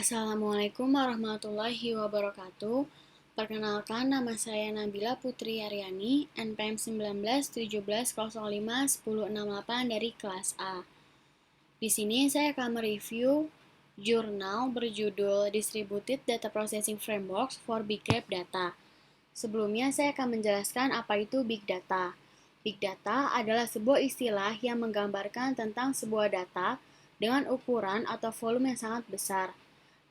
Assalamualaikum warahmatullahi wabarakatuh. Perkenalkan, nama saya Nabila Putri Aryani, NPM 1917051068 dari kelas A. Di sini saya akan mereview jurnal berjudul Distributed Data Processing Frameworks for Big Data. Sebelumnya saya akan menjelaskan apa itu Big Data. Big Data adalah sebuah istilah yang menggambarkan tentang sebuah data dengan ukuran atau volume yang sangat besar.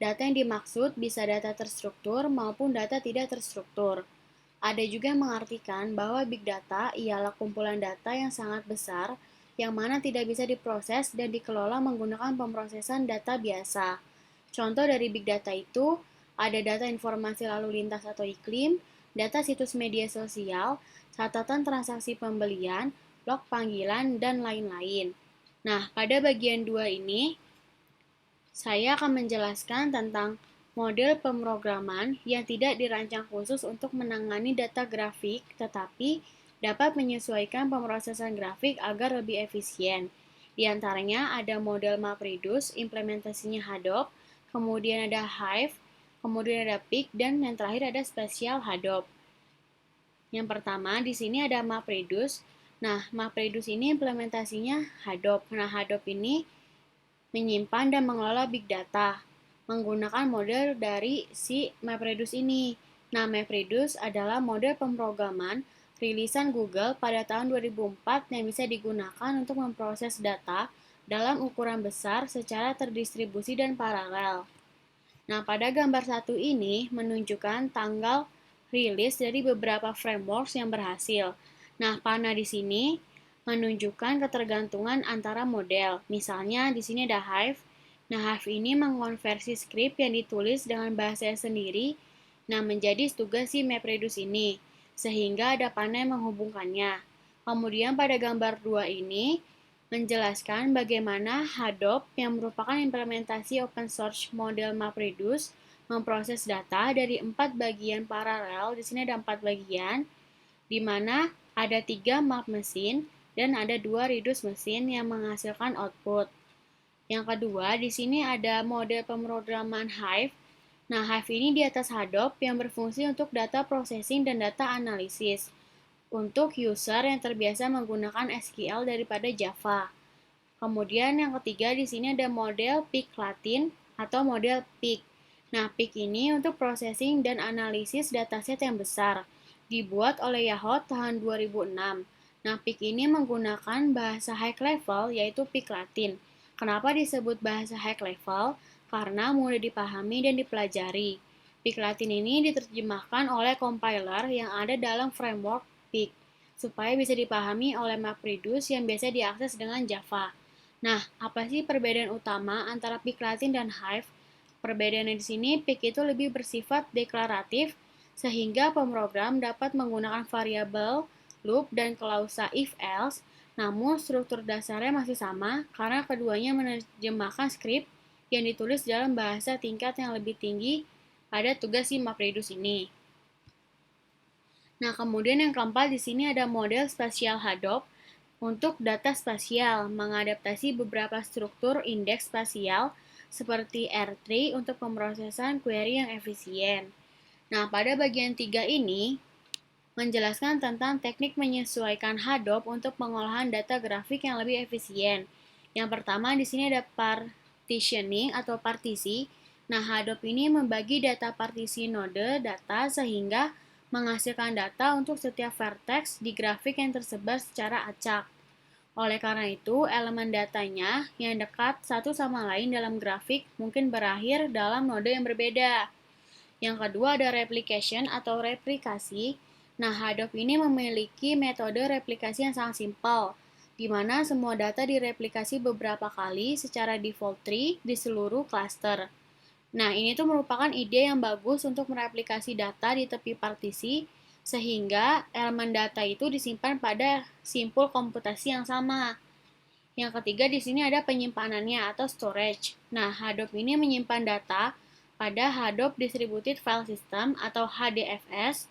Data yang dimaksud bisa data terstruktur maupun data tidak terstruktur. Ada juga yang mengartikan bahwa big data ialah kumpulan data yang sangat besar yang mana tidak bisa diproses dan dikelola menggunakan pemrosesan data biasa. Contoh dari big data itu ada data informasi lalu lintas atau iklim, data situs media sosial, catatan transaksi pembelian, log panggilan, dan lain-lain. Nah, pada bagian 2 ini, saya akan menjelaskan tentang model pemrograman yang tidak dirancang khusus untuk menangani data grafik, tetapi dapat menyesuaikan pemrosesan grafik agar lebih efisien. Di antaranya ada model MapReduce, implementasinya Hadoop, kemudian ada Hive, kemudian ada Pig, dan yang terakhir ada Spatial Hadoop. Yang pertama, di sini ada MapReduce. Nah, MapReduce ini implementasinya Hadoop. Nah, Hadoop ini menyimpan dan mengelola big data menggunakan model dari si MapReduce ini. Nah, MapReduce adalah model pemrograman rilisan Google pada tahun 2004 yang bisa digunakan untuk memproses data dalam ukuran besar secara terdistribusi dan paralel. Nah, pada gambar satu ini menunjukkan tanggal rilis dari beberapa frameworks yang berhasil. Nah, panah di sini menunjukkan ketergantungan antara model. Misalnya di sini ada Hive. Nah, Hive ini mengonversi skrip yang ditulis dengan bahasa sendiri menjadi tugas si MapReduce ini, sehingga ada panah yang menghubungkannya. Kemudian pada gambar 2 ini menjelaskan bagaimana Hadoop yang merupakan implementasi open source model MapReduce memproses data dari 4 bagian paralel. Di sini ada 4 bagian, di mana ada 3 map mesin dan ada 2 reduce mesin yang menghasilkan output. Yang kedua, di sini ada model pemrograman Hive. Nah, Hive ini di atas Hadoop yang berfungsi untuk data processing dan data analisis untuk user yang terbiasa menggunakan SQL daripada Java. Kemudian yang ketiga di sini ada model Pig Latin atau model Pig. Nah, Pig ini untuk processing dan analisis dataset yang besar, dibuat oleh Yahoo tahun 2006. Nah, Pig ini menggunakan bahasa high level yaitu Pig Latin. Kenapa disebut bahasa high level? Karena mudah dipahami dan dipelajari. Pig Latin ini diterjemahkan oleh compiler yang ada dalam framework Pig, supaya bisa dipahami oleh MapReduce yang biasa diakses dengan Java. Nah, apa sih perbedaan utama antara Pig Latin dan Hive? Perbedaannya di sini, Pig itu lebih bersifat deklaratif, sehingga pemrogram dapat menggunakan variabel, loop, dan klausa if-else, namun struktur dasarnya masih sama karena keduanya menerjemahkan skrip yang ditulis dalam bahasa tingkat yang lebih tinggi pada tugas si MapReduce ini. Nah, kemudian yang keempat di sini ada model Spatial Hadoop untuk data spasial, mengadaptasi beberapa struktur indeks spasial seperti R3 untuk pemrosesan query yang efisien. Nah, pada bagian 3 ini menjelaskan tentang teknik menyesuaikan Hadoop untuk pengolahan data grafik yang lebih efisien. Yang pertama di sini ada partitioning atau partisi. Nah, Hadoop ini membagi data partisi node data sehingga menghasilkan data untuk setiap vertex di grafik yang tersebar secara acak. Oleh karena itu, elemen datanya yang dekat satu sama lain dalam grafik mungkin berakhir dalam node yang berbeda. Yang kedua ada replication atau replikasi. Nah, Hadoop ini memiliki metode replikasi yang sangat simpel, di mana semua data direplikasi beberapa kali secara default tree di seluruh cluster. Nah, ini tuh merupakan ide yang bagus untuk mereplikasi data di tepi partisi, sehingga elemen data itu disimpan pada simpul komputasi yang sama. Yang ketiga di sini ada penyimpanannya atau storage. Nah, Hadoop ini menyimpan data pada Hadoop Distributed File System atau HDFS,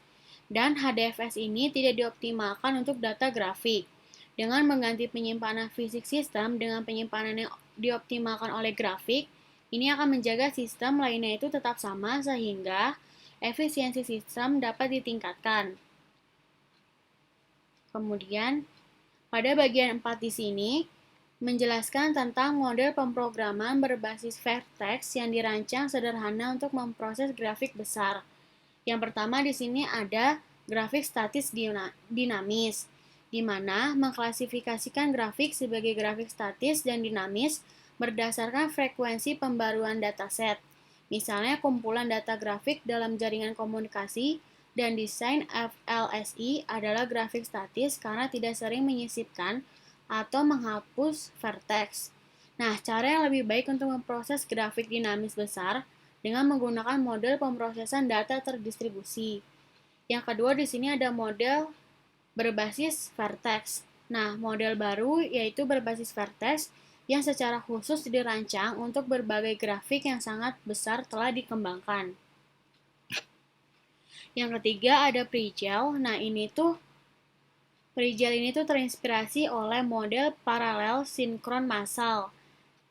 dan HDFS ini tidak dioptimalkan untuk data grafik. Dengan mengganti penyimpanan fisik sistem dengan penyimpanan yang dioptimalkan oleh grafik, Ini akan menjaga sistem lainnya itu tetap sama sehingga efisiensi sistem dapat ditingkatkan. Kemudian, pada bagian 4 di sini, menjelaskan tentang model pemrograman berbasis Vertex yang dirancang sederhana untuk memproses grafik besar. Yang pertama di sini ada grafik statis dinamis, di mana mengklasifikasikan grafik sebagai grafik statis dan dinamis berdasarkan frekuensi pembaruan dataset. Misalnya kumpulan data grafik dalam jaringan komunikasi dan desain FLSI adalah grafik statis karena tidak sering menyisipkan atau menghapus vertex. Nah, cara yang lebih baik untuk memproses grafik dinamis besar dengan menggunakan model pemrosesan data terdistribusi. Yang kedua di sini ada model berbasis vertex. Nah, model baru yaitu berbasis vertex yang secara khusus dirancang untuk berbagai grafik yang sangat besar telah dikembangkan. Yang ketiga ada Pre-gel. Nah, Pre-gel ini terinspirasi oleh model paralel sinkron massal.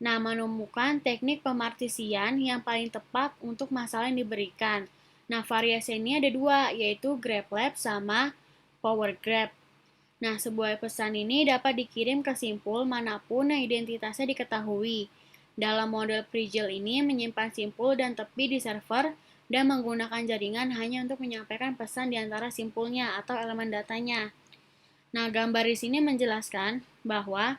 Nah, menemukan teknik pemartisian yang paling tepat untuk masalah yang diberikan. Nah, variasinya ada dua, yaitu GrabLab sama PowerGrab. Nah, sebuah pesan ini dapat dikirim ke simpul manapun yang identitasnya diketahui. Dalam model Pre-gel ini menyimpan simpul dan tepi di server dan menggunakan jaringan hanya untuk menyampaikan pesan di antara simpulnya atau elemen datanya. Nah, gambar di sini menjelaskan bahwa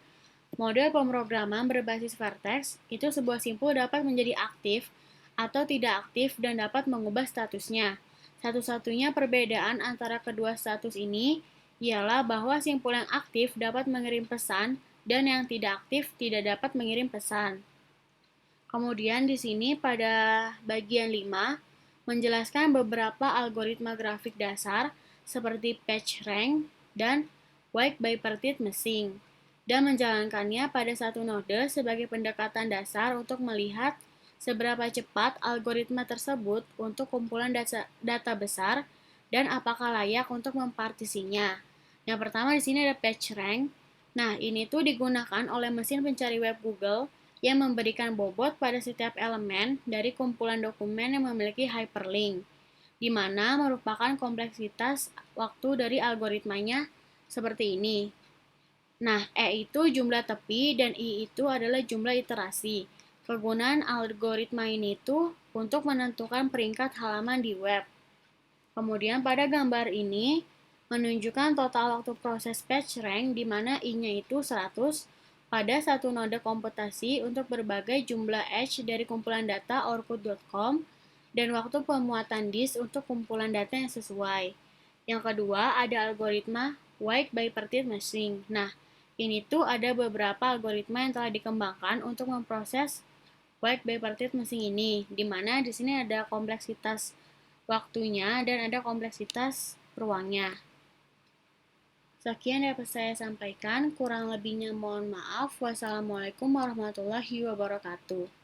model pemrograman berbasis vertex itu sebuah simpul dapat menjadi aktif atau tidak aktif dan dapat mengubah statusnya. Satu-satunya perbedaan antara kedua status ini ialah bahwa simpul yang aktif dapat mengirim pesan dan yang tidak aktif tidak dapat mengirim pesan. Kemudian di sini pada bagian 5 menjelaskan beberapa algoritma grafik dasar seperti PageRank dan Wake bipartite meshing dan menjalankannya pada satu node sebagai pendekatan dasar untuk melihat seberapa cepat algoritma tersebut untuk kumpulan data besar dan apakah layak untuk mempartisinya. Yang pertama di sini ada PageRank. Nah, ini digunakan oleh mesin pencari web Google yang memberikan bobot pada setiap elemen dari kumpulan dokumen yang memiliki hyperlink, di mana merupakan kompleksitas waktu dari algoritmanya seperti ini. Nah, E itu jumlah tepi dan I itu adalah jumlah iterasi. Kegunaan algoritma ini untuk menentukan peringkat halaman di web. Kemudian pada gambar ini menunjukkan total waktu proses PageRank di mana I-nya itu 100 pada satu node komputasi untuk berbagai jumlah edge dari kumpulan data orkut.com dan waktu pemuatan disk untuk kumpulan data yang sesuai. Yang kedua ada algoritma Wake bipartite meshing. Nah, ini ada beberapa algoritma yang telah dikembangkan untuk memproses Wake bipartite meshing ini, di mana di sini ada kompleksitas waktunya dan ada kompleksitas ruangnya. Sekian dapat saya sampaikan, kurang lebihnya mohon maaf. Wassalamualaikum warahmatullahi wabarakatuh.